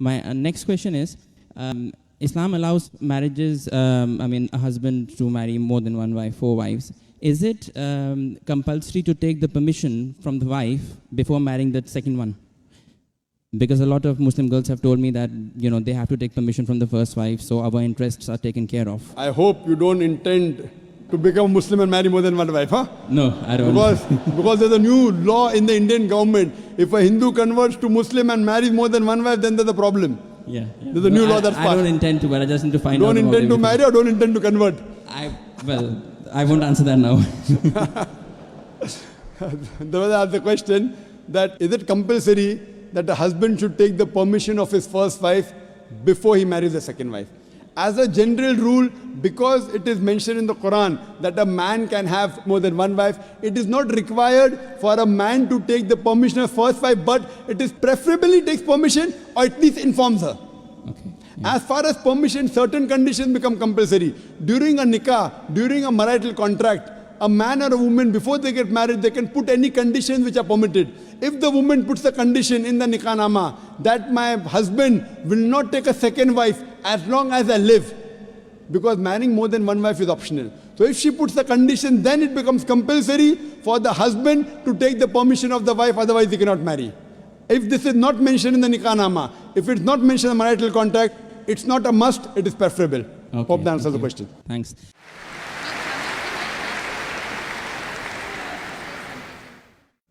My next question is, Islam allows marriages, a husband to marry more than one wife, 4 wives. Is it compulsory to take the permission from the wife before marrying that second one? Because a lot of Muslim girls have told me that, they have to take permission from the first wife, so our interests are taken care of. I hope you don't intend to become Muslim and marry more than one wife, huh? No, I don't. Because there's a new law in the Indian government. If a Hindu converts to Muslim and marries more than one wife, then there's a problem. Yeah. There's a new law that's passed. I don't intend to, but I just need to find out. Don't intend to marry or don't intend to convert? I won't answer that now. There was the question that is it compulsory that a husband should take the permission of his first wife before he marries the second wife? As a general rule, because it is mentioned in the Quran that a man can have more than one wife, it is not required for a man to take the permission of first wife, but it is preferably takes permission or at least informs her. Okay. Yeah. As far as permission, certain conditions become compulsory. During a nikah, during a marital contract, a man or a woman, before they get married, they can put any conditions which are permitted. If the woman puts the condition in the nikah nama that my husband will not take a second wife as long as I live, because marrying more than one wife is optional. So if she puts the condition, then it becomes compulsory for the husband to take the permission of the wife, otherwise he cannot marry. If this is not mentioned in the nikah nama, if it's not mentioned in the marital contract, it's not a must, it is preferable. Okay, Hope that answers the question. Thanks.